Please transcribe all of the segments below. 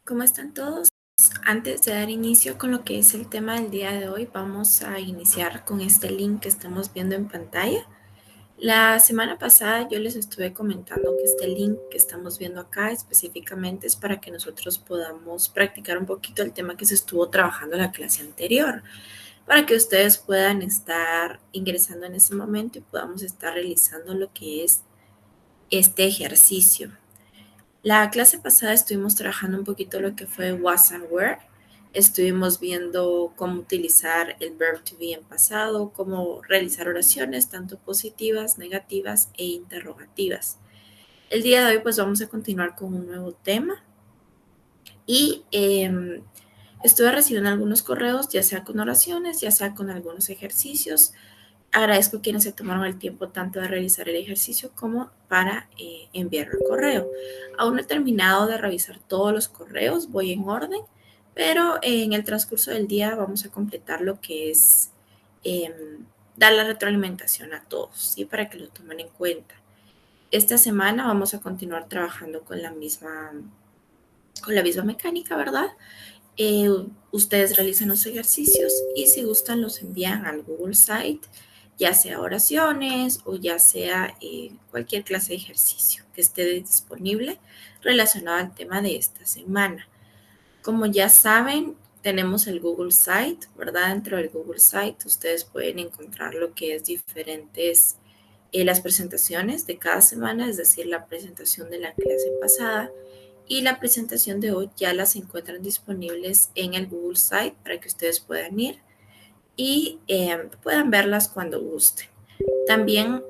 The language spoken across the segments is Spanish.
¿Cómo están todos? Antes de dar inicio con lo que es el tema del día de hoy, vamos a iniciar con este link que estamos viendo en pantalla. La semana pasada yo les estuve comentando que este link que estamos viendo acá específicamente es para que nosotros podamos practicar un poquito el tema que se estuvo trabajando en la clase anterior, para que ustedes puedan estar ingresando en ese momento y podamos estar realizando lo que es este ejercicio. La clase pasada estuvimos trabajando un poquito lo que fue was and were. Estuvimos viendo cómo utilizar el verb to be en pasado, cómo realizar oraciones tanto positivas, negativas e interrogativas. El día de hoy pues vamos a continuar con un nuevo tema y estuve recibiendo algunos correos, ya sea con oraciones, ya sea con algunos ejercicios. Agradezco a quienes se tomaron el tiempo tanto de realizar el ejercicio como para enviar el correo. Aún no he terminado de revisar todos los correos, voy en orden, pero en el transcurso del día vamos a completar lo que es eh, dar la retroalimentación a todos, ¿sí? Para que lo tomen en cuenta. Esta semana vamos a continuar trabajando con la misma mecánica, ¿verdad? Eh, Ustedes realizan los ejercicios y si gustan los envían al Google Site, ya sea oraciones o ya sea cualquier clase de ejercicio que esté disponible relacionado al tema de esta semana. Como ya saben, tenemos el Google Site, ¿verdad? Dentro del Google Site ustedes pueden encontrar lo que es diferentes, las presentaciones de cada semana, es decir, la presentación de la clase pasada y la presentación de hoy ya las encuentran disponibles en el Google Site para que ustedes puedan ir y puedan verlas cuando gusten. También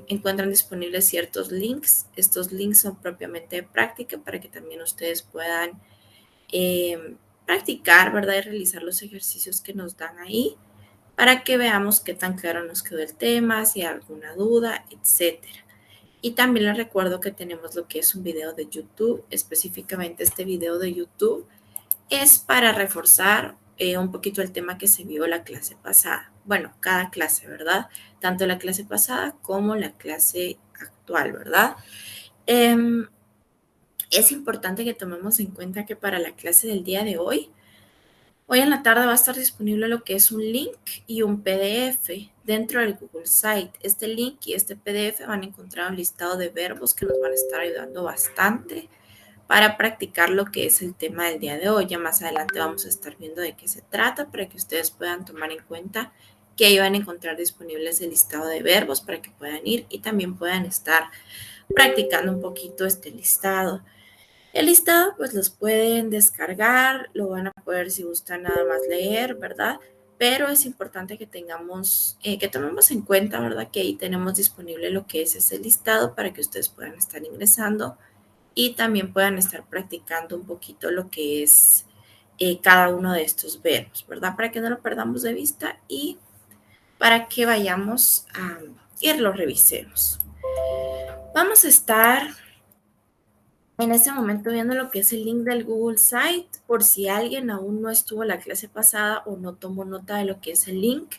encuentran disponibles ciertos links. Estos links son propiamente de práctica para que también ustedes puedan practicar, ¿verdad? Y realizar los ejercicios que nos dan ahí para que veamos qué tan claro nos quedó el tema, si hay alguna duda, etcétera. Y también les recuerdo que tenemos lo que es un video de YouTube, específicamente este video de YouTube es para reforzar un poquito el tema que se vio la clase pasada. Bueno, cada clase, ¿verdad? Tanto la clase pasada como la clase actual, ¿verdad? Es importante que tomemos en cuenta que para la clase del día de hoy en la tarde va a estar disponible lo que es un link y un PDF dentro del Google Site. Este link y este PDF van a encontrar un listado de verbos que nos van a estar ayudando bastante para practicar lo que es el tema del día de hoy. Ya más adelante vamos a estar viendo de qué se trata para que ustedes puedan tomar en cuenta que ahí van a encontrar disponibles el listado de verbos para que puedan ir y también puedan estar practicando un poquito este listado. El listado pues los pueden descargar, lo van a poder si gustan nada más leer, ¿verdad? Pero es importante que tengamos, que tomemos en cuenta, ¿verdad? Que ahí tenemos disponible lo que es ese listado para que ustedes puedan estar ingresando y también puedan estar practicando un poquito lo que es cada uno de estos verbos, ¿verdad? Para que no lo perdamos de vista y para que vayamos a ir lo revisemos. Vamos a estar en este momento viendo lo que es el link del Google Site, por si alguien aún no estuvo en la clase pasada o no tomó nota de lo que es el link,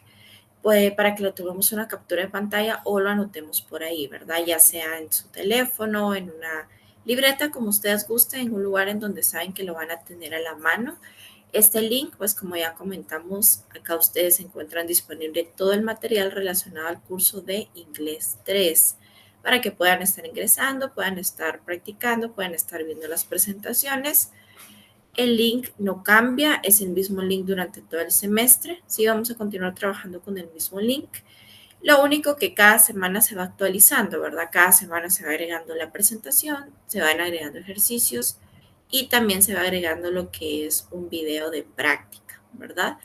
pues para que lo tomemos una captura de pantalla o lo anotemos por ahí, ¿verdad? Ya sea en su teléfono, en una libreta, como ustedes gusten, en un lugar en donde saben que lo van a tener a la mano. Este link, pues como ya comentamos, acá ustedes encuentran disponible todo el material relacionado al curso de Inglés 3 para que puedan estar ingresando, puedan estar practicando, puedan estar viendo las presentaciones. El link no cambia, es el mismo link durante todo el semestre. Sí, vamos a continuar trabajando con el mismo link. Lo único que cada semana se va actualizando, ¿verdad? Cada semana se va agregando la presentación, se van agregando ejercicios y también se va agregando lo que es un video de práctica, ¿verdad?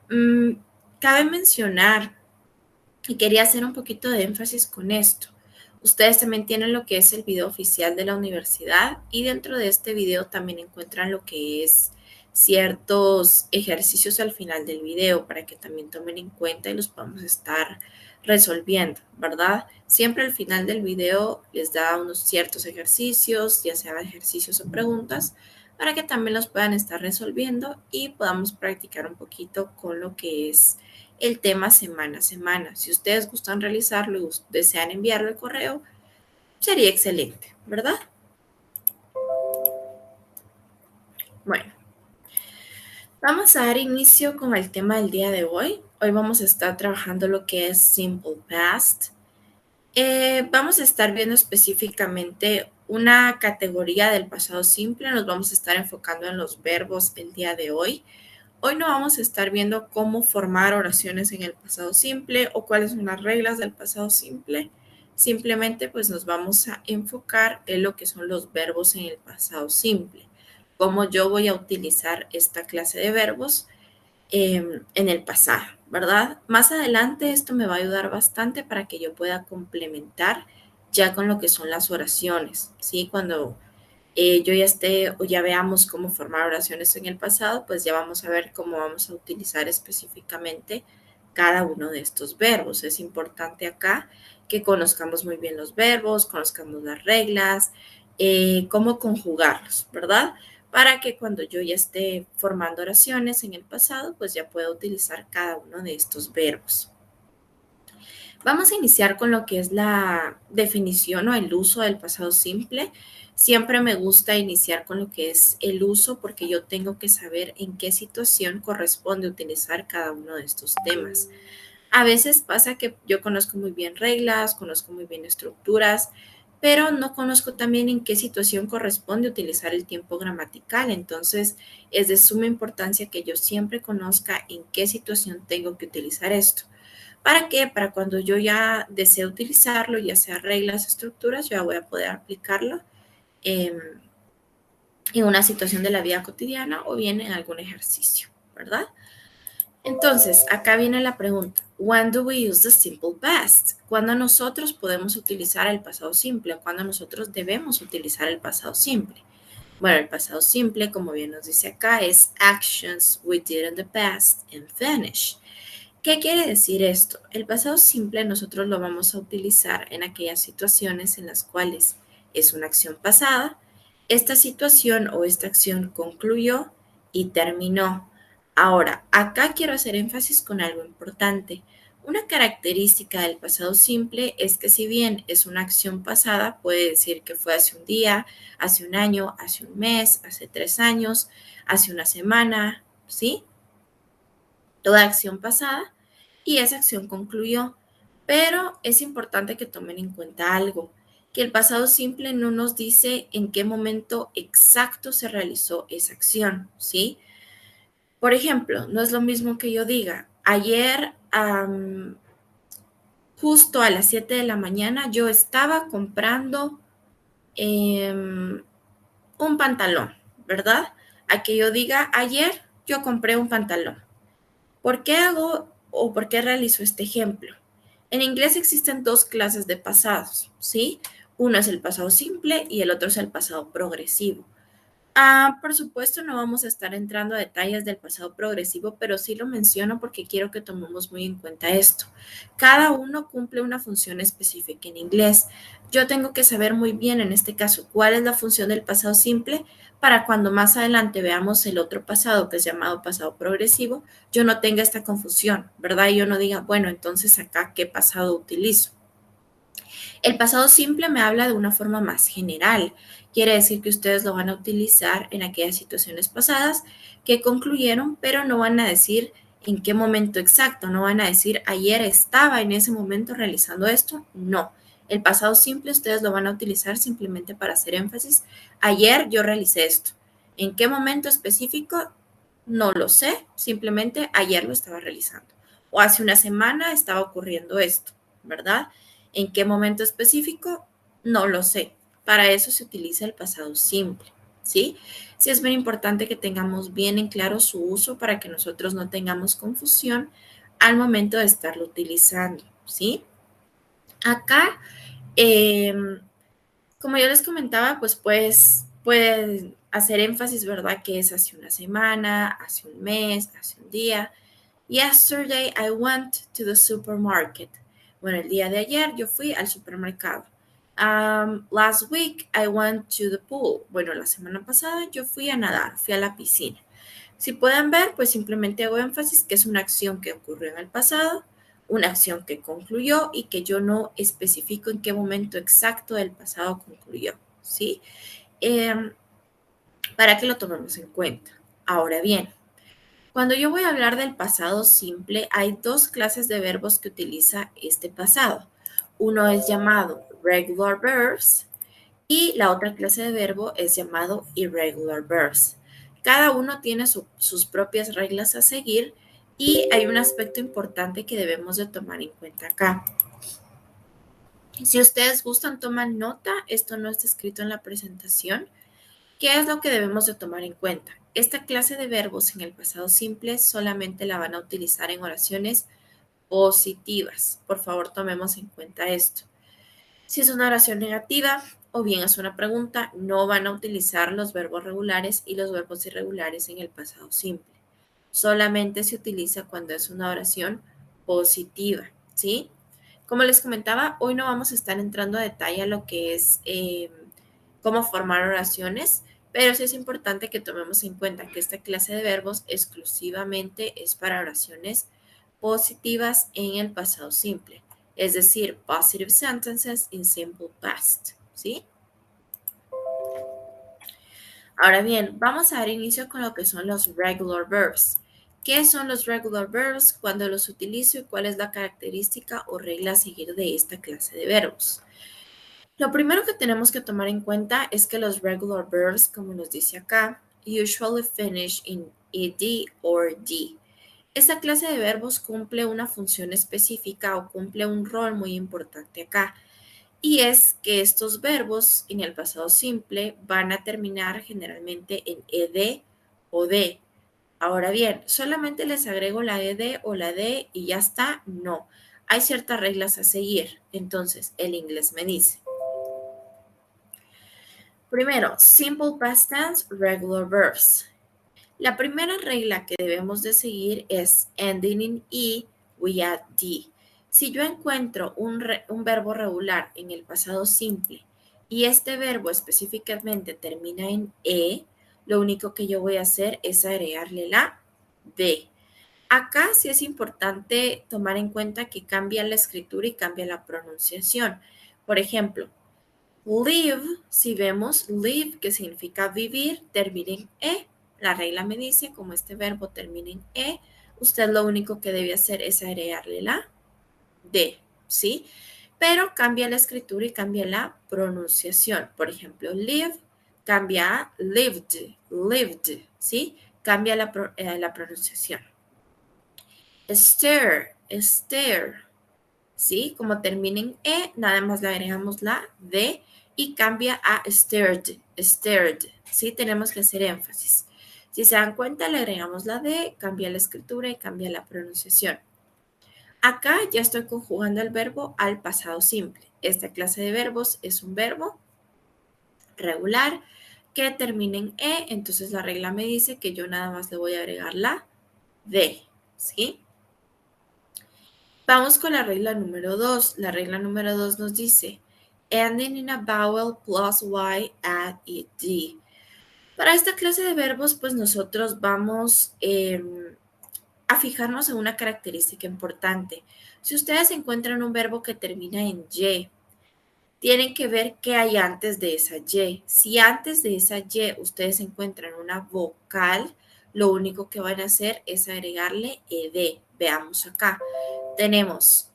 Cabe mencionar, y quería hacer un poquito de énfasis con esto. Ustedes también tienen lo que es el video oficial de la universidad y dentro de este video también encuentran lo que es ciertos ejercicios al final del video para que también tomen en cuenta y los podamos estar resolviendo, ¿verdad? Siempre al final del video les da unos ciertos ejercicios, ya sean ejercicios o preguntas, para que también los puedan estar resolviendo y podamos practicar un poquito con lo que es el tema semana a semana. Si ustedes gustan realizarlo y desean enviarlo al correo, sería excelente, ¿verdad? Bueno, Vamos a dar inicio con el tema del día de hoy. Hoy vamos a estar trabajando lo que es Simple Past. Vamos a estar viendo específicamente una categoría del pasado simple. Nos vamos a estar enfocando en los verbos el día de hoy. Hoy no vamos a estar viendo cómo formar oraciones en el pasado simple o cuáles son las reglas del pasado simple. Simplemente pues nos vamos a enfocar en lo que son los verbos en el pasado simple. Cómo yo voy a utilizar esta clase de verbos en el pasado, ¿verdad? Más adelante esto me va a ayudar bastante para que yo pueda complementar ya con lo que son las oraciones, ¿sí? Cuando yo ya esté o ya veamos cómo formar oraciones en el pasado, pues ya vamos a ver cómo vamos a utilizar específicamente cada uno de estos verbos. Es importante acá que conozcamos muy bien los verbos, conozcamos las reglas, cómo conjugarlos, ¿verdad? Para que cuando yo ya esté formando oraciones en el pasado, pues ya pueda utilizar cada uno de estos verbos. Vamos a iniciar con lo que es la definición o el uso del pasado simple. Siempre me gusta iniciar con lo que es el uso porque yo tengo que saber en qué situación corresponde utilizar cada uno de estos temas. A veces pasa que yo conozco muy bien reglas, conozco muy bien estructuras, pero no conozco también en qué situación corresponde utilizar el tiempo gramatical. Entonces, es de suma importancia que yo siempre conozca en qué situación tengo que utilizar esto. ¿Para qué? Para cuando yo ya desee utilizarlo, ya sea reglas, estructuras, yo ya voy a poder aplicarlo en, en una situación de la vida cotidiana o bien en algún ejercicio, ¿verdad? Entonces, acá viene la pregunta. When do we use the simple past? ¿Cuándo nosotros podemos utilizar el pasado simple? ¿Cuándo nosotros debemos utilizar el pasado simple? Bueno, el pasado simple, como bien nos dice acá, es actions we did in the past and finish. ¿Qué quiere decir esto? El pasado simple nosotros lo vamos a utilizar en aquellas situaciones en las cuales es una acción pasada, esta situación o esta acción concluyó y terminó. Ahora, acá quiero hacer énfasis con algo importante. Una característica del pasado simple es que si bien es una acción pasada, puede decir que fue hace un día, hace un año, hace un mes, hace 3 años, hace una semana, ¿sí? Toda acción pasada y esa acción concluyó. Pero es importante que tomen en cuenta algo, que el pasado simple no nos dice en qué momento exacto se realizó esa acción, ¿sí? Por ejemplo, no es lo mismo que yo diga, ayer justo a las 7 de la mañana yo estaba comprando un pantalón, ¿verdad? A que yo diga, ayer yo compré un pantalón. ¿Por qué hago o por qué realizo este ejemplo? En inglés existen dos clases de pasados, ¿sí? Uno es el pasado simple y el otro es el pasado progresivo. Por supuesto, no vamos a estar entrando a detalles del pasado progresivo, pero sí lo menciono porque quiero que tomemos muy en cuenta esto. Cada uno cumple una función específica en inglés. Yo tengo que saber muy bien en este caso cuál es la función del pasado simple para cuando más adelante veamos el otro pasado que es llamado pasado progresivo, yo no tenga esta confusión, ¿verdad? Y yo no diga, bueno, entonces acá, ¿qué pasado utilizo? El pasado simple me habla de una forma más general. Quiere decir que ustedes lo van a utilizar en aquellas situaciones pasadas que concluyeron, pero no van a decir en qué momento exacto. No van a decir ayer estaba en ese momento realizando esto. No. El pasado simple ustedes lo van a utilizar simplemente para hacer énfasis. Ayer yo realicé esto. ¿En qué momento específico? No lo sé. Simplemente ayer lo estaba realizando. O hace una semana estaba ocurriendo esto, ¿verdad? ¿En qué momento específico? No lo sé. Para eso se utiliza el pasado simple, ¿sí? Sí es muy importante que tengamos bien en claro su uso para que nosotros no tengamos confusión al momento de estarlo utilizando, ¿sí? Acá, eh, como yo les comentaba, pues puede hacer énfasis, ¿verdad? Que es hace una semana, hace un mes, hace un día. Yesterday I went to the supermarket. Bueno, el día de ayer yo fui al supermercado. Last week I went to the pool. Bueno, la semana pasada yo fui a nadar, fui a la piscina. Si pueden ver, pues simplemente hago énfasis que es una acción que ocurrió en el pasado, una acción que concluyó y que yo no especifico en qué momento exacto del pasado concluyó, ¿sí? Para que lo tomemos en cuenta. Ahora bien, Cuando yo voy a hablar del pasado simple, hay dos clases de verbos que utiliza este pasado. Uno es llamado regular verbs y la otra clase de verbo es llamado irregular verbs. Cada uno tiene sus propias reglas a seguir y hay un aspecto importante que debemos de tomar en cuenta acá. Si ustedes gustan, toman nota, esto no está escrito en la presentación. ¿Qué es lo que debemos de tomar en cuenta? Esta clase de verbos en el pasado simple solamente la van a utilizar en oraciones positivas. Por favor, tomemos en cuenta esto. Si es una oración negativa o bien es una pregunta, no van a utilizar los verbos regulares y los verbos irregulares en el pasado simple. Solamente se utiliza cuando es una oración positiva, ¿sí? Como les comentaba, hoy no vamos a estar entrando a detalle a lo que es cómo formar oraciones, pero sí es importante que tomemos en cuenta que esta clase de verbos exclusivamente es para oraciones positivas en el pasado simple, es decir, positive sentences in simple past, ¿sí? Ahora bien, vamos a dar inicio con lo que son los regular verbs. ¿Qué son los regular verbs? ¿Cuándo los utilizo y cuál es la característica o regla a seguir de esta clase de verbos? Lo primero que tenemos que tomar en cuenta es que los regular verbs, como nos dice acá, usually finish in ed or d. Esta clase de verbos cumple una función específica o cumple un rol muy importante acá. Y es que estos verbos en el pasado simple van a terminar generalmente en ed o d. Ahora bien, solamente les agrego la ed o la d y ya está. No, hay ciertas reglas a seguir. Entonces, el inglés me dice. Primero, simple past tense, regular verbs. La primera regla que debemos de seguir es ending in e, we add d. Si yo encuentro un verbo regular en el pasado simple y este verbo específicamente termina en e, lo único que yo voy a hacer es agregarle la d. Acá sí es importante tomar en cuenta que cambia la escritura y cambia la pronunciación. Por ejemplo, live, si vemos live, que significa vivir, termina en e. La regla me dice, como este verbo termina en e, usted lo único que debe hacer es agregarle la d, ¿sí? Pero cambia la escritura y cambia la pronunciación. Por ejemplo, live cambia a lived, lived, ¿sí? Cambia la pronunciación. Stare, stare, ¿sí? Como termina en E, nada más le agregamos la D y cambia a stared, stared, ¿sí? Tenemos que hacer énfasis. Si se dan cuenta, le agregamos la D, cambia la escritura y cambia la pronunciación. Acá ya estoy conjugando el verbo al pasado simple. Esta clase de verbos es un verbo regular que termina en E, entonces la regla me dice que yo nada más le voy a agregar la D, ¿sí? Vamos con la regla número 2. La regla número 2 nos dice, ending in a vowel plus y add ed. Para esta clase de verbos, pues nosotros vamos a fijarnos en una característica importante. Si ustedes encuentran un verbo que termina en y, tienen que ver qué hay antes de esa y. Si antes de esa y ustedes encuentran una vocal, lo único que van a hacer es agregarle ed. Veamos acá. Tenemos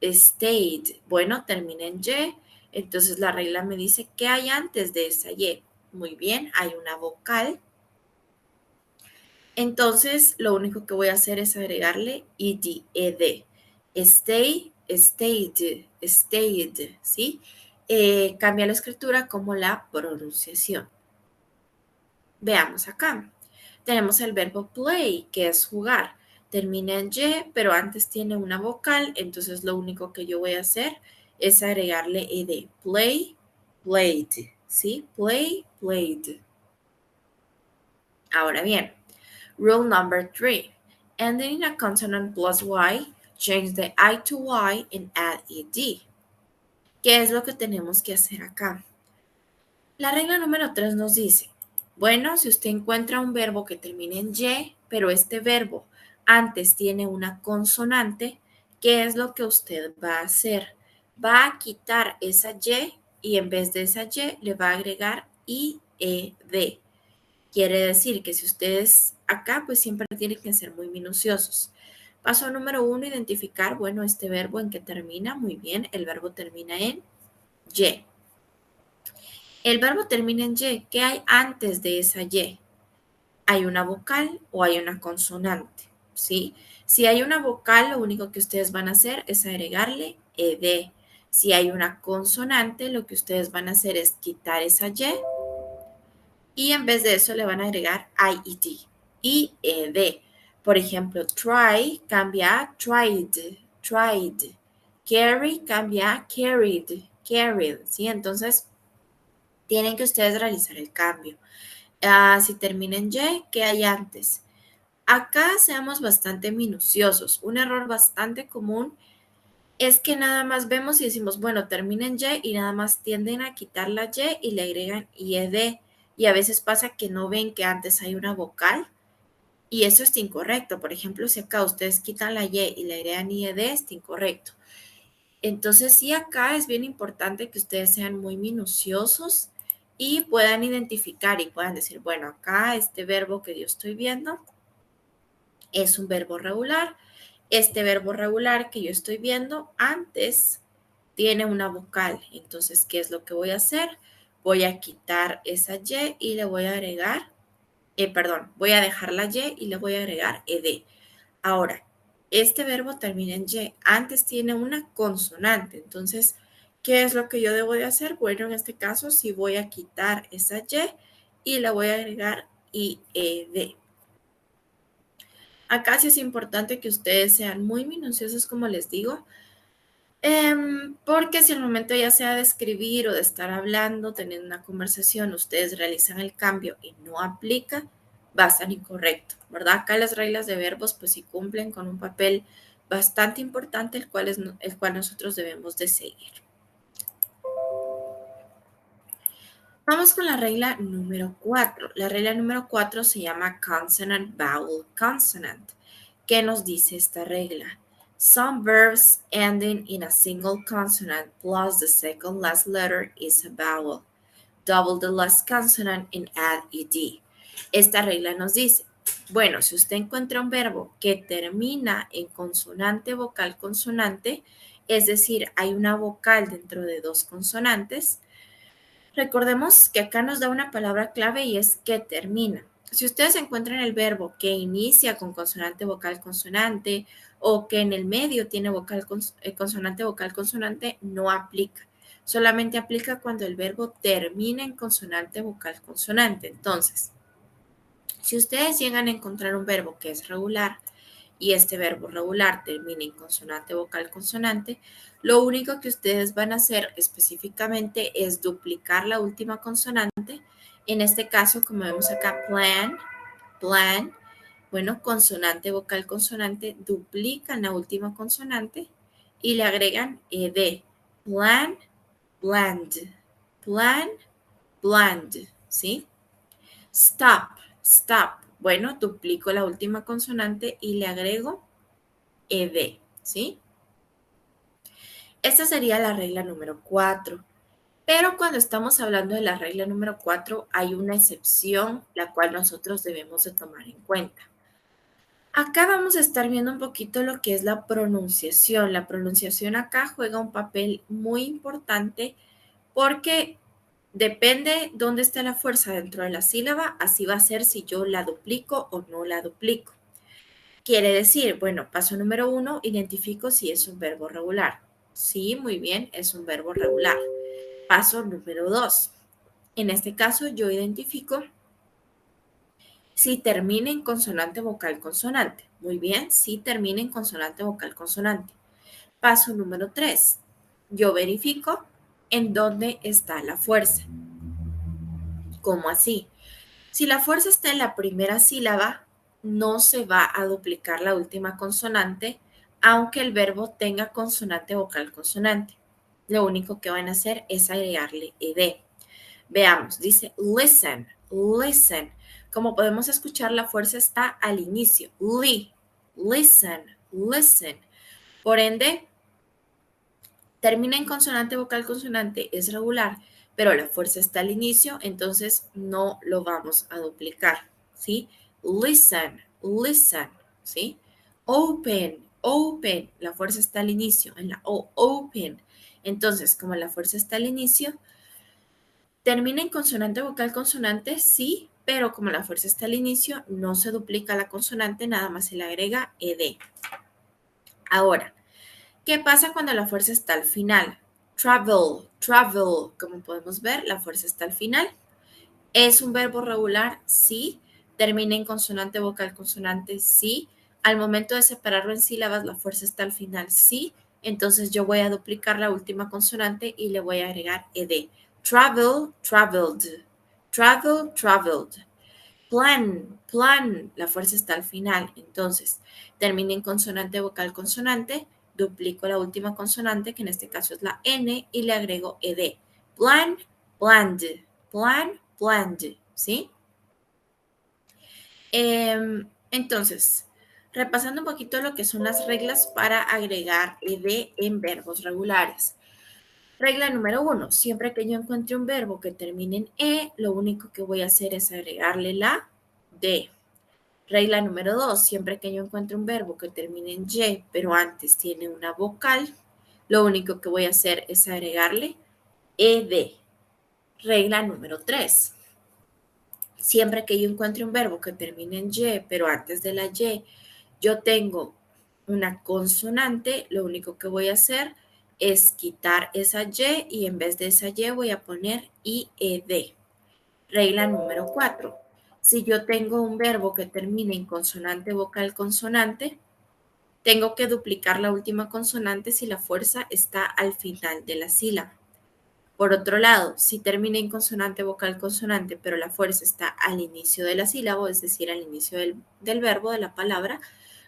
stayed, bueno, termina en Y, entonces la regla me dice qué hay antes de esa Y. Muy bien, hay una vocal. Entonces, lo único que voy a hacer es agregarle ed. Stay, stayed, stayed, ¿sí? Cambia la escritura como la pronunciación. Veamos acá. Tenemos el verbo play, que es jugar. Termina en Y, pero antes tiene una vocal, entonces lo único que yo voy a hacer es agregarle ed. Play, played, ¿sí? Play, played. Ahora bien, rule number 3. Ending in a consonant plus y, change the I to y and add ed. ¿Qué es lo que tenemos que hacer acá? La regla número 3 nos dice, bueno, si usted encuentra un verbo que termine en y, pero este verbo antes tiene una consonante, ¿qué es lo que usted va a hacer? Va a quitar esa y en vez de esa y le va a agregar ied. Quiere decir que si ustedes acá, pues siempre tienen que ser muy minuciosos. Paso número 1, identificar, bueno, este verbo en qué termina. Muy bien, el verbo termina en Y. El verbo termina en Y. ¿Qué hay antes de esa Y? ¿Hay una vocal o hay una consonante? ¿Sí? Si hay una vocal, lo único que ustedes van a hacer es agregarle ed. Si hay una consonante, lo que ustedes van a hacer es quitar esa y en vez de eso le van a agregar ied y ed. Por ejemplo, try cambia a tried. Carry cambia a carried, ¿sí? Entonces, tienen que ustedes realizar el cambio. Si termina en Y, ¿qué hay antes? Acá seamos bastante minuciosos. Un error bastante común es que nada más vemos y decimos, bueno, termina en Y y nada más tienden a quitar la Y y le agregan IED. Y a veces pasa que no ven que antes hay una vocal y eso está incorrecto. Por ejemplo, si acá ustedes quitan la Y y le agregan IED, está incorrecto. Entonces, sí, acá es bien importante que ustedes sean muy minuciosos y puedan identificar y puedan decir, bueno, acá este verbo que yo estoy viendo es un verbo regular. Este verbo regular que yo estoy viendo antes tiene una vocal. Entonces, ¿qué es lo que voy a hacer? Voy a quitar esa Y le voy a agregar, voy a dejar la Y y le voy a agregar ed. Ahora, este verbo termina en Y. Antes tiene una consonante. Entonces, ¿qué es lo que yo debo de hacer? Bueno, en este caso sí voy a quitar esa Y le voy a agregar IED. Acá sí es importante que ustedes sean muy minuciosos, como les digo, porque si al momento ya sea de escribir o de estar hablando, teniendo una conversación, ustedes realizan el cambio y no aplica, va a estar incorrecto, ¿verdad? Acá las reglas de verbos pues sí cumplen con un papel bastante importante, el cual nosotros debemos de seguir. Vamos con la regla número 4. La regla número 4 se llama Consonant Vowel Consonant. ¿Qué nos dice esta regla? Some verbs ending in a single consonant plus the second last letter is a vowel. Double the last consonant and add ed. Esta regla nos dice, bueno, si usted encuentra un verbo que termina en consonante, vocal, consonante, es decir, hay una vocal dentro de dos consonantes, recordemos que acá nos da una palabra clave y es que termina. Si ustedes encuentran el verbo que inicia con consonante, vocal, consonante o que en el medio tiene consonante, vocal, consonante, no aplica. Solamente aplica cuando el verbo termina en consonante, vocal, consonante. Entonces, si ustedes llegan a encontrar un verbo que es regular y este verbo regular termina en consonante, vocal, consonante, lo único que ustedes van a hacer específicamente es duplicar la última consonante. En este caso, como vemos acá, plan, bueno, consonante, vocal, consonante, duplican la última consonante y le agregan ed. Plan, bland, plan, bland, ¿sí? Stop. Bueno, duplico la última consonante y le agrego ed, ¿sí? Esta sería la regla número 4. Pero cuando estamos hablando de la regla número 4, hay una excepción, la cual nosotros debemos de tomar en cuenta. Acá vamos a estar viendo un poquito lo que es la pronunciación. La pronunciación acá juega un papel muy importante porque depende dónde está la fuerza dentro de la sílaba, así va a ser si yo la duplico o no la duplico. Quiere decir, bueno, paso número 1, identifico si es un verbo regular. Sí, muy bien, es un verbo regular. Paso número 2. En este caso, yo identifico si termina en consonante, vocal, consonante. Muy bien, si termina en consonante, vocal, consonante. Paso número 3. Yo verifico en dónde está la fuerza. ¿Cómo así? Si la fuerza está en la primera sílaba, no se va a duplicar la última consonante, aunque el verbo tenga consonante, vocal, consonante. Lo único que van a hacer es agregarle ed. Veamos, dice listen. Como podemos escuchar, la fuerza está al inicio. Listen. Por ende, termina en consonante, vocal, consonante, es regular, pero la fuerza está al inicio, entonces no lo vamos a duplicar, ¿sí? Listen, listen, ¿sí? Open, open, la fuerza está al inicio, en la O, open. Entonces, como la fuerza está al inicio, termina en consonante vocal consonante, sí, pero como la fuerza está al inicio, no se duplica la consonante, nada más se le agrega ed. Ahora, ¿qué pasa cuando la fuerza está al final? Travel, travel, como podemos ver, la fuerza está al final. ¿Es un verbo regular? Sí. ¿Termina en consonante vocal consonante? Sí. Al momento de separarlo en sílabas, la fuerza está al final, sí. Entonces yo voy a duplicar la última consonante y le voy a agregar ed. Travel, traveled. Travel, traveled. Plan, plan, la fuerza está al final. Entonces, termina en consonante vocal consonante, duplico la última consonante, que en este caso es la N, y le agrego ed. Plan, planned, plan, planned, ¿sí? Entonces, repasando un poquito lo que son las reglas para agregar ed en verbos regulares. Regla número 1, siempre que yo encuentre un verbo que termine en E, lo único que voy a hacer es agregarle la D. Regla número 2, siempre que yo encuentre un verbo que termine en Y, pero antes tiene una vocal, lo único que voy a hacer es agregarle ed. Regla número 3, siempre que yo encuentre un verbo que termine en Y, pero antes de la Y yo tengo una consonante, lo único que voy a hacer es quitar esa Y en vez de esa Y voy a poner IED. Regla número 4. Si yo tengo un verbo que termine en consonante vocal consonante, tengo que duplicar la última consonante si la fuerza está al final de la sílaba. Por otro lado, si termina en consonante vocal consonante, pero la fuerza está al inicio de la sílaba, es decir, al inicio del verbo, de la palabra,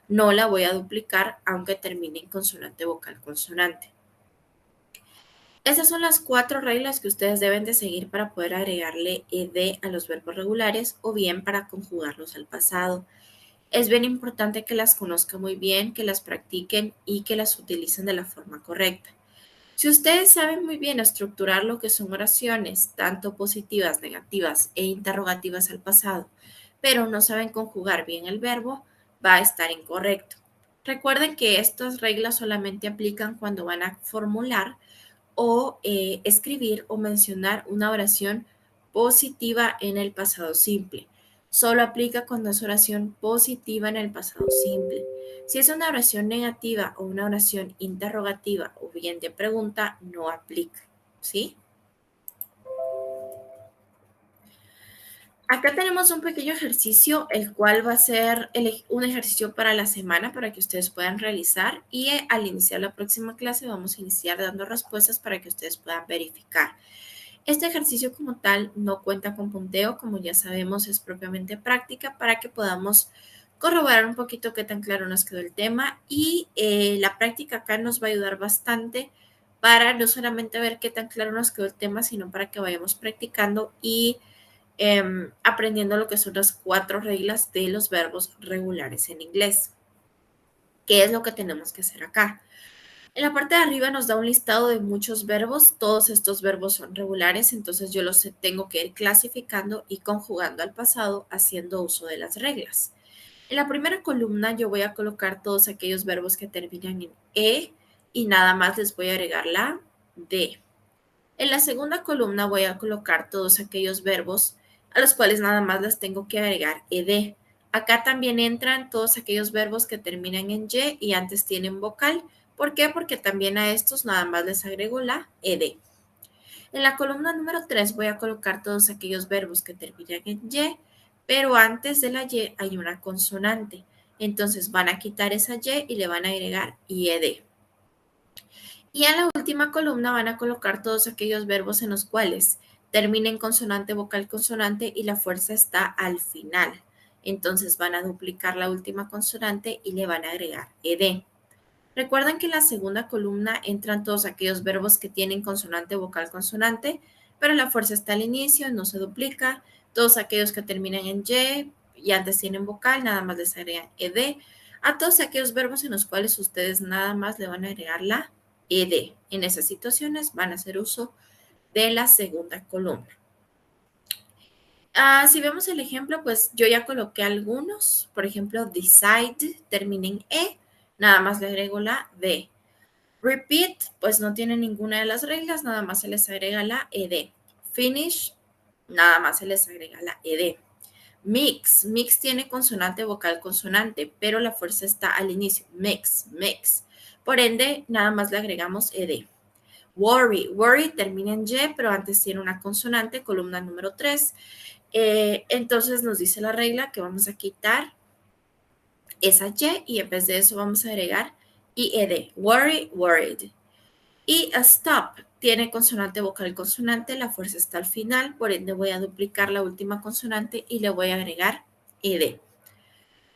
no la voy a duplicar aunque termine en consonante vocal consonante. Esas son las 4 reglas que ustedes deben de seguir para poder agregarle ed a los verbos regulares o bien para conjugarlos al pasado. Es bien importante que las conozcan muy bien, que las practiquen y que las utilicen de la forma correcta. Si ustedes saben muy bien estructurar lo que son oraciones, tanto positivas, negativas e interrogativas al pasado, pero no saben conjugar bien el verbo, va a estar incorrecto. Recuerden que estas reglas solamente aplican cuando van a formular o escribir o mencionar una oración positiva en el pasado simple. Solo aplica cuando es oración positiva en el pasado simple. Si es una oración negativa o una oración interrogativa o bien de pregunta, no aplica, ¿sí? Acá tenemos un pequeño ejercicio, el cual va a ser un ejercicio para la semana para que ustedes puedan realizar y al iniciar la próxima clase vamos a iniciar dando respuestas para que ustedes puedan verificar. Este ejercicio como tal no cuenta con punteo, como ya sabemos es propiamente práctica para que podamos corroborar un poquito qué tan claro nos quedó el tema y la práctica acá nos va a ayudar bastante para no solamente ver qué tan claro nos quedó el tema, sino para que vayamos practicando y aprendiendo lo que son las 4 reglas de los verbos regulares en inglés. ¿Qué es lo que tenemos que hacer acá? En la parte de arriba nos da un listado de muchos verbos. Todos estos verbos son regulares, entonces yo los tengo que ir clasificando y conjugando al pasado haciendo uso de las reglas. En la primera columna yo voy a colocar todos aquellos verbos que terminan en E y nada más les voy a agregar la D. En la segunda columna voy a colocar todos aquellos verbos a los cuales nada más les tengo que agregar ed. Acá también entran todos aquellos verbos que terminan en y antes tienen vocal. ¿Por qué? Porque también a estos nada más les agrego la ed. En la columna número 3 voy a colocar todos aquellos verbos que terminan en pero antes de la hay una consonante. Entonces van a quitar esa y le van a agregar ied. Y en la última columna van a colocar todos aquellos verbos en los cuales terminen consonante, vocal, consonante y la fuerza está al final. Entonces van a duplicar la última consonante y le van a agregar ed. Recuerden que en la segunda columna entran todos aquellos verbos que tienen consonante, vocal, consonante, pero la fuerza está al inicio, no se duplica. Todos aquellos que terminan en y antes tienen vocal, nada más les agregan ed. A todos aquellos verbos en los cuales ustedes nada más le van a agregar la ed. En esas situaciones van a hacer uso de la segunda columna. Si vemos el ejemplo, pues yo ya coloqué algunos. Por ejemplo, decide termina en E, nada más le agrego la D. Repeat, pues no tiene ninguna de las reglas, nada más se les agrega la ED. Finish, nada más se les agrega la ED. Mix tiene consonante, vocal, consonante, pero la fuerza está al inicio. Mix. Por ende, nada más le agregamos ED. Worry termina en Y, pero antes tiene una consonante, columna número 3. Entonces nos dice la regla que vamos a quitar esa Y en vez de eso vamos a agregar IED. Worried. Y a stop tiene consonante, vocal, consonante, la fuerza está al final, por ende voy a duplicar la última consonante y le voy a agregar ed.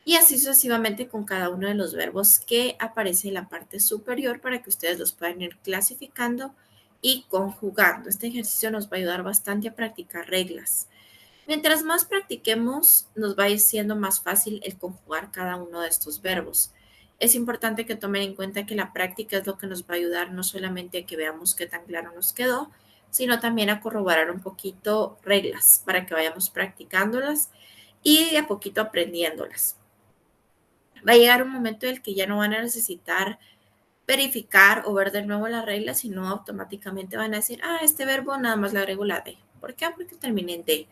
Y así sucesivamente con cada uno de los verbos que aparece en la parte superior para que ustedes los puedan ir clasificando y conjugando. Este ejercicio nos va a ayudar bastante a practicar reglas. Mientras más practiquemos, nos va a ir siendo más fácil el conjugar cada uno de estos verbos. Es importante que tomen en cuenta que la práctica es lo que nos va a ayudar no solamente a que veamos qué tan claro nos quedó, sino también a corroborar un poquito reglas para que vayamos practicándolas y de a poquito aprendiéndolas. Va a llegar un momento en el que ya no van a necesitar verificar o ver de nuevo las reglas, sino automáticamente van a decir, este verbo nada más le agrego la D. ¿Por qué? Porque termina en D.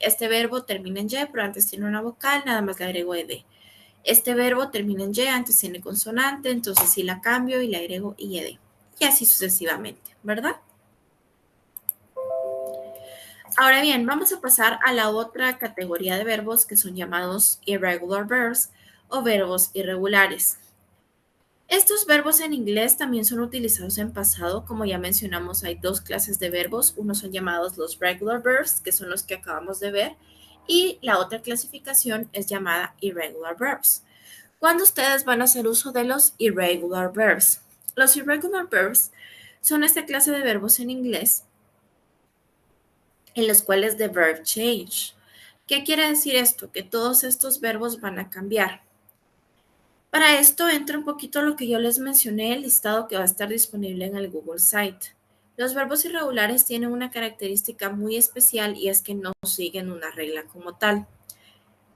Este verbo termina en Y, pero antes tiene una vocal, nada más le agrego ED. Este verbo termina en Y, antes tiene consonante, entonces sí la cambio y le agrego IED. Y así sucesivamente, ¿verdad? Ahora bien, vamos a pasar a la otra categoría de verbos que son llamados irregular verbs o verbos irregulares. Estos verbos en inglés también son utilizados en pasado. Como ya mencionamos, hay dos clases de verbos. Unos son llamados los regular verbs, que son los que acabamos de ver, y la otra clasificación es llamada irregular verbs. ¿Cuándo ustedes van a hacer uso de los irregular verbs? Los irregular verbs son esta clase de verbos en inglés en los cuales the verb change. ¿Qué quiere decir esto? Que todos estos verbos van a cambiar. Para esto entra un poquito lo que yo les mencioné, el listado que va a estar disponible en el Google Site. Los verbos irregulares tienen una característica muy especial y es que no siguen una regla como tal.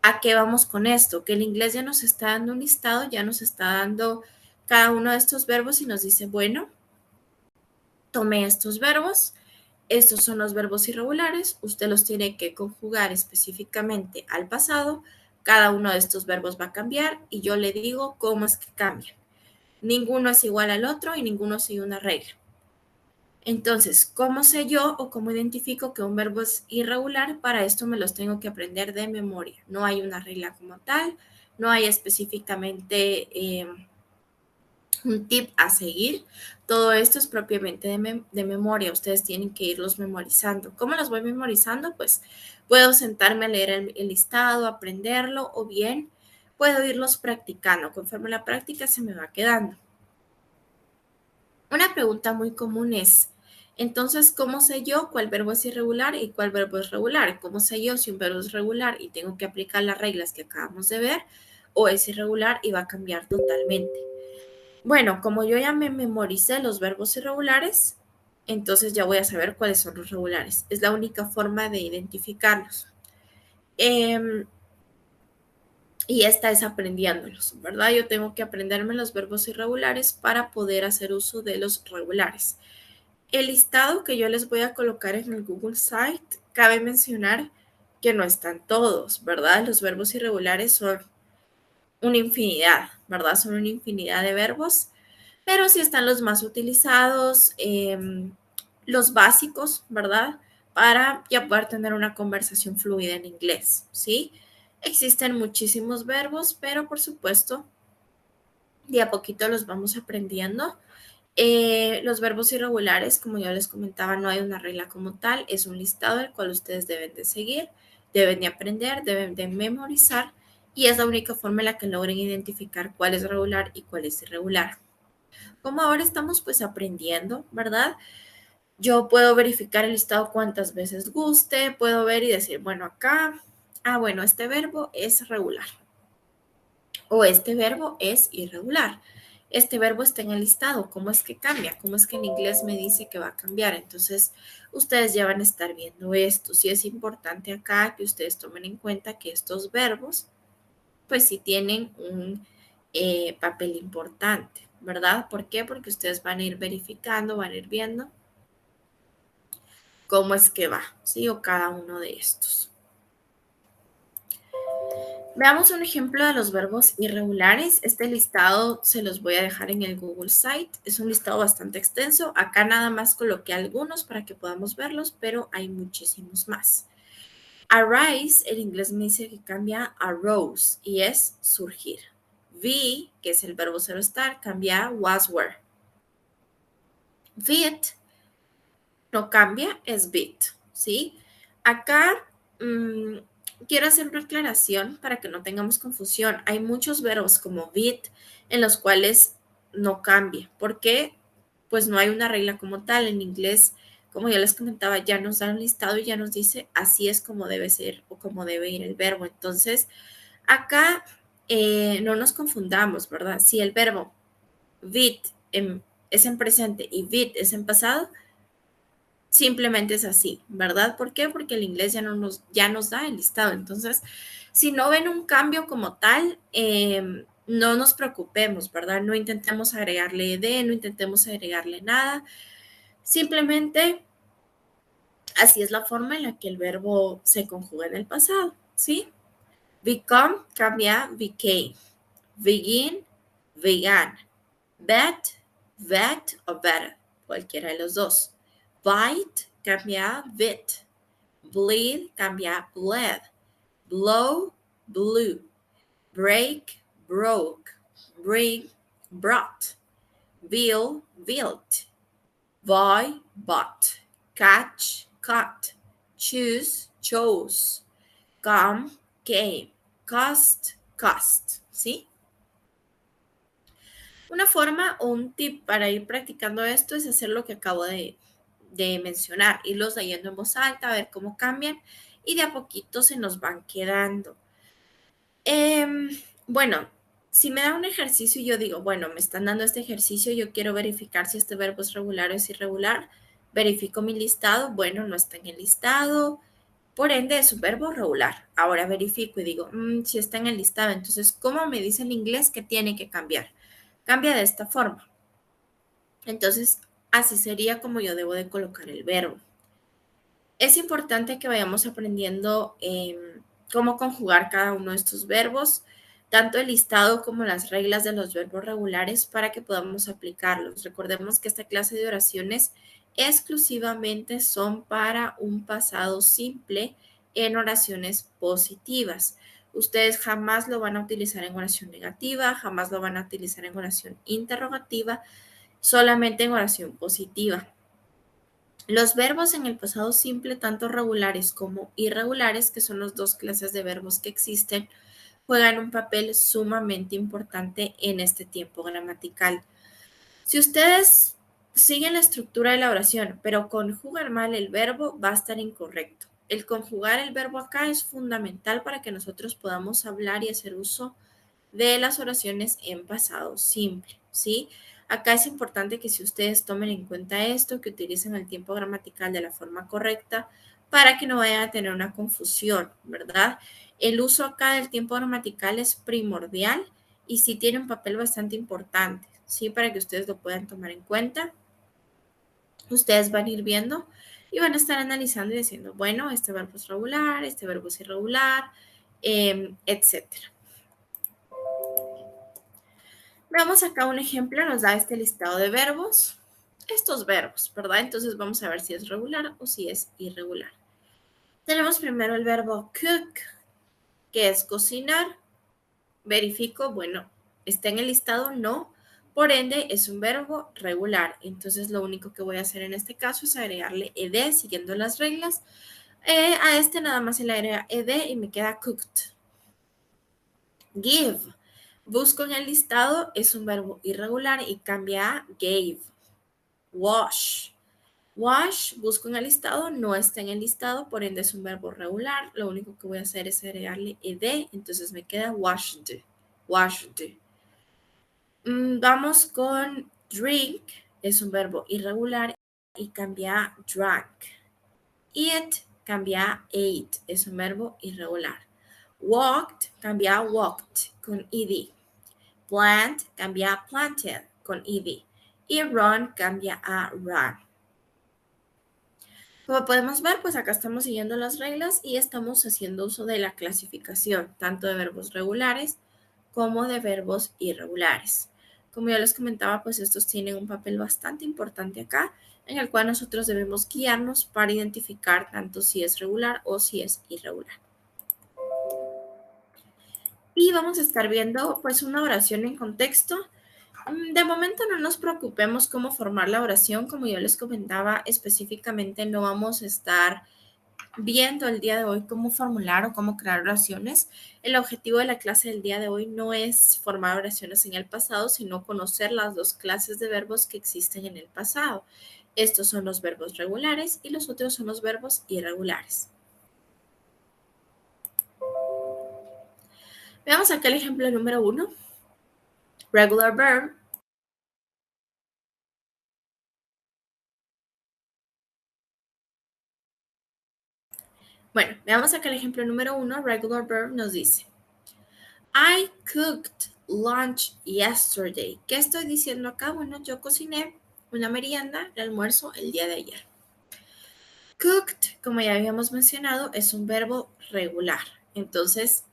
¿A qué vamos con esto? Que el inglés ya nos está dando un listado, ya nos está dando cada uno de estos verbos y nos dice, bueno, tome estos verbos, estos son los verbos irregulares, usted los tiene que conjugar específicamente al pasado, cada uno de estos verbos va a cambiar y yo le digo cómo es que cambian. Ninguno es igual al otro y ninguno sigue una regla. Entonces, ¿cómo sé yo o cómo identifico que un verbo es irregular? Para esto me los tengo que aprender de memoria. No hay una regla como tal, no hay específicamente un tip a seguir. Todo esto es propiamente de memoria. Ustedes tienen que irlos memorizando. ¿Cómo los voy memorizando? Pues puedo sentarme a leer el listado, aprenderlo, o bien puedo irlos practicando. Conforme la práctica se me va quedando. Una pregunta muy común es, entonces, ¿cómo sé yo cuál verbo es irregular y cuál verbo es regular? ¿Cómo sé yo si un verbo es regular y tengo que aplicar las reglas que acabamos de ver o es irregular y va a cambiar totalmente? Bueno, como yo ya me memoricé los verbos irregulares, entonces ya voy a saber cuáles son los regulares. Es la única forma de identificarlos. Y esta es aprendiéndolos, ¿verdad? Yo tengo que aprenderme los verbos irregulares para poder hacer uso de los regulares. El listado que yo les voy a colocar en el Google Site, cabe mencionar que no están todos, ¿verdad? Los verbos irregulares son una infinidad, ¿verdad? Son una infinidad de verbos, pero sí están los más utilizados, los básicos, ¿verdad? Para ya poder tener una conversación fluida en inglés, ¿sí? Existen muchísimos verbos, pero por supuesto, de a poquito los vamos aprendiendo. Los verbos irregulares, como ya les comentaba, no hay una regla como tal, es un listado el cual ustedes deben de seguir, deben de aprender, deben de memorizar y es la única forma en la que logren identificar cuál es regular y cuál es irregular. Como ahora estamos pues aprendiendo, ¿verdad? Yo puedo verificar el listado cuantas veces guste, puedo ver y decir, bueno, acá, bueno, este verbo es regular o este verbo es irregular. este verbo está en el listado. ¿Cómo es que cambia? ¿Cómo es que en inglés me dice que va a cambiar? Entonces, ustedes ya van a estar viendo esto. Sí es importante acá que ustedes tomen en cuenta que estos verbos, pues sí tienen un papel importante, ¿verdad? ¿Por qué? Porque ustedes van a ir verificando, van a ir viendo cómo es que va, ¿sí? O cada uno de estos. Veamos un ejemplo de los verbos irregulares. Este listado se los voy a dejar en el Google Site. Es un listado bastante extenso. Acá nada más coloqué algunos para que podamos verlos, pero hay muchísimos más. Arise, el inglés me dice que cambia a rose y es surgir. Be, que es el verbo ser o estar, cambia a was were. Vid no cambia, es bit, ¿sí? Acá quiero hacer una aclaración para que no tengamos confusión. Hay muchos verbos como bit en los cuales no cambia. ¿Por qué? Pues no hay una regla como tal. En inglés, como ya les comentaba, ya nos da un listado y ya nos dice así es como debe ser o como debe ir el verbo. Entonces, acá no nos confundamos, ¿verdad? Si el verbo bit es en presente y bit es en pasado, simplemente es así, ¿verdad? ¿Por qué? Porque el inglés ya nos da el listado. Entonces, si no ven un cambio como tal, no nos preocupemos, ¿verdad? No intentemos agregarle ed, no intentemos agregarle nada. Simplemente así es la forma en la que el verbo se conjuga en el pasado, ¿sí? Become cambia became. Begin, began. Bet, vet o better, cualquiera de los dos. Bite cambia bit. Bleed cambia bled. Blow, blew. Break, broke. Bring, brought. Bill, built. Buy, bought. Catch, caught. Choose, chose. Come, came. Cost, cost. ¿Sí? Una forma o un tip para ir practicando esto es hacer lo que acabo de mencionar, irlos leyendo en voz alta, a ver cómo cambian y de a poquito se nos van quedando. Bueno, si me da un ejercicio y yo digo, bueno, me están dando este ejercicio, yo quiero verificar si este verbo es regular o es irregular, verifico mi listado, bueno, no está en el listado, por ende es un verbo regular. Ahora verifico y digo, si está en el listado, entonces, ¿cómo me dice el inglés que tiene que cambiar? Cambia de esta forma. Entonces, así sería como yo debo de colocar el verbo. Es importante que vayamos aprendiendo cómo conjugar cada uno de estos verbos, tanto el listado como las reglas de los verbos regulares para que podamos aplicarlos. Recordemos que esta clase de oraciones exclusivamente son para un pasado simple en oraciones positivas. Ustedes jamás lo van a utilizar en oración negativa, jamás lo van a utilizar en oración interrogativa, solamente en oración positiva. Los verbos en el pasado simple, tanto regulares como irregulares, que son las dos clases de verbos que existen, juegan un papel sumamente importante en este tiempo gramatical. Si ustedes siguen la estructura de la oración, pero conjugan mal el verbo, va a estar incorrecto. El conjugar el verbo acá es fundamental para que nosotros podamos hablar y hacer uso de las oraciones en pasado simple, ¿sí? Acá es importante que si ustedes tomen en cuenta esto, que utilicen el tiempo gramatical de la forma correcta para que no vayan a tener una confusión, ¿verdad? El uso acá del tiempo gramatical es primordial y sí tiene un papel bastante importante, ¿sí? Para que ustedes lo puedan tomar en cuenta. Ustedes van a ir viendo y van a estar analizando y diciendo, bueno, este verbo es regular, este verbo es irregular, etcétera. Veamos acá un ejemplo, nos da este listado de verbos, estos verbos, ¿verdad? Entonces vamos a ver si es regular o si es irregular. Tenemos primero el verbo cook, que es cocinar. Verifico, bueno, ¿está en el listado? No. Por ende, es un verbo regular. Entonces, lo único que voy a hacer en este caso es agregarle ed siguiendo las reglas. A este nada más se le agrega ed y me queda cooked. Give. Busco en el listado, es un verbo irregular y cambia a gave. Wash. Wash, busco en el listado, no está en el listado, por ende es un verbo regular. Lo único que voy a hacer es agregarle ed, entonces me queda washed. Washed. Vamos con drink, es un verbo irregular y cambia drank. Eat cambia ate, es un verbo irregular. Walked cambia walked con ed. Plant cambia planted con ed. Y run cambia a run. Como podemos ver, pues acá estamos siguiendo las reglas y estamos haciendo uso de la clasificación, tanto de verbos regulares como de verbos irregulares. Como ya les comentaba, pues estos tienen un papel bastante importante acá, en el cual nosotros debemos guiarnos para identificar tanto si es regular o si es irregular. Y vamos a estar viendo pues una oración en contexto. De momento no nos preocupemos cómo formar la oración, como yo les comentaba específicamente, no vamos a estar viendo el día de hoy cómo formular o cómo crear oraciones. El objetivo de la clase del día de hoy no es formar oraciones en el pasado, sino conocer las dos clases de verbos que existen en el pasado. Estos son los verbos regulares y los otros son los verbos irregulares. Veamos acá el ejemplo número 1. Regular verb. Bueno, veamos acá el ejemplo número 1. Regular verb nos dice: I cooked lunch yesterday. ¿Qué estoy diciendo acá? Bueno, yo cociné una merienda, el almuerzo, el día de ayer. Cooked, como ya habíamos mencionado, es un verbo regular. Entonces,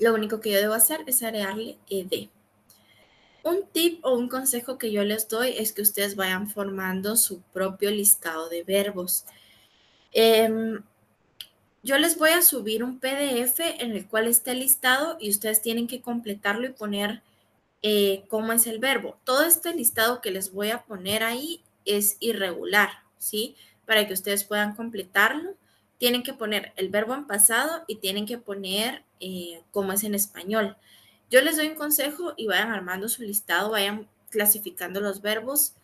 lo único que yo debo hacer es agregarle ed. Un tip o un consejo que yo les doy es que ustedes vayan formando su propio listado de verbos. Yo les voy a subir un PDF en el cual está el listado y ustedes tienen que completarlo y poner cómo es el verbo. Todo este listado que les voy a poner ahí es irregular, ¿sí? Para que ustedes puedan completarlo, tienen que poner el verbo en pasado y tienen que poner cómo es en español. Yo les doy un consejo y vayan armando su listado, vayan clasificando los verbos.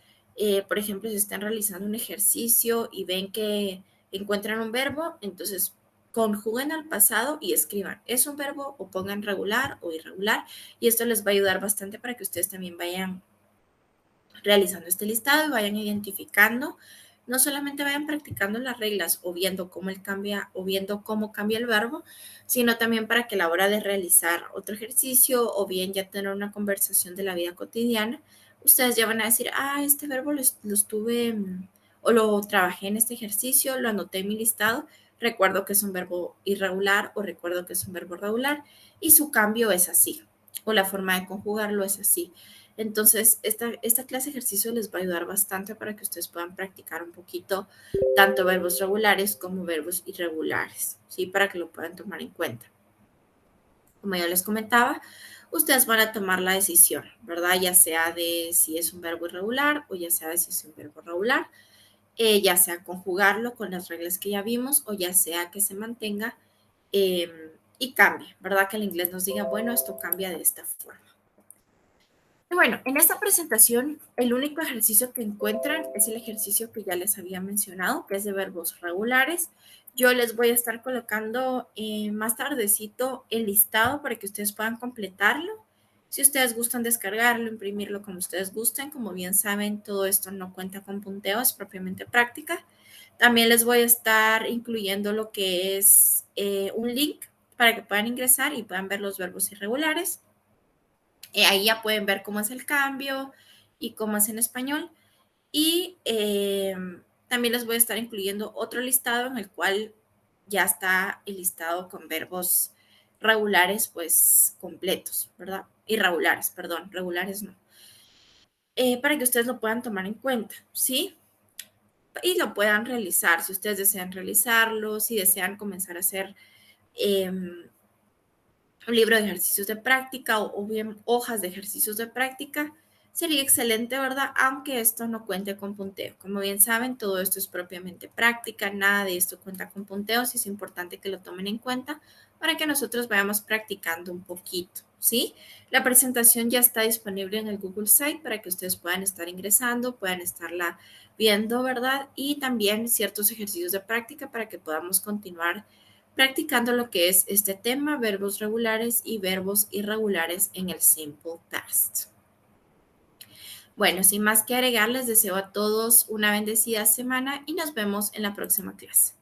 Por ejemplo, si están realizando un ejercicio y ven que encuentran un verbo, entonces conjuguen al pasado y escriban, ¿es un verbo? O pongan regular o irregular. Y esto les va a ayudar bastante para que ustedes también vayan realizando este listado y vayan identificando, no solamente vayan practicando las reglas o viendo cómo él cambia o viendo cómo cambia el verbo, sino también para que a la hora de realizar otro ejercicio o bien ya tener una conversación de la vida cotidiana, ustedes ya van a decir, este verbo lo estuve o lo trabajé en este ejercicio, lo anoté en mi listado, recuerdo que es un verbo irregular o recuerdo que es un verbo regular y su cambio es así o la forma de conjugarlo es así. Entonces, esta clase de ejercicio les va a ayudar bastante para que ustedes puedan practicar un poquito tanto verbos regulares como verbos irregulares, ¿sí? Para que lo puedan tomar en cuenta. Como ya les comentaba, ustedes van a tomar la decisión, ¿verdad? Ya sea de si es un verbo irregular o ya sea de si es un verbo regular, ya sea conjugarlo con las reglas que ya vimos o ya sea que se mantenga y cambie, ¿verdad? Que el inglés nos diga, bueno, esto cambia de esta forma. Y bueno, en esta presentación, el único ejercicio que encuentran es el ejercicio que ya les había mencionado, que es de verbos regulares. Yo les voy a estar colocando más tardecito el listado para que ustedes puedan completarlo. Si ustedes gustan descargarlo, imprimirlo como ustedes gusten, como bien saben, todo esto no cuenta con punteo, es propiamente práctica. También les voy a estar incluyendo lo que es un link para que puedan ingresar y puedan ver los verbos irregulares. Ahí ya pueden ver cómo es el cambio y cómo es en español. Y también les voy a estar incluyendo otro listado en el cual ya está el listado con verbos regulares, pues completos, ¿verdad? Irregulares, perdón, regulares no. Para que ustedes lo puedan tomar en cuenta, ¿sí? Y lo puedan realizar, si ustedes desean realizarlo, si desean comenzar a hacer un libro de ejercicios de práctica o bien hojas de ejercicios de práctica, sería excelente, ¿verdad? Aunque esto no cuente con punteo. Como bien saben, todo esto es propiamente práctica, nada de esto cuenta con punteos y es importante que lo tomen en cuenta para que nosotros vayamos practicando un poquito, ¿sí? La presentación ya está disponible en el Google Site para que ustedes puedan estar ingresando, puedan estarla viendo, ¿verdad? Y también ciertos ejercicios de práctica para que podamos continuar practicando lo que es este tema, verbos regulares y verbos irregulares en el simple past. Bueno, sin más que agregar, les deseo a todos una bendecida semana y nos vemos en la próxima clase.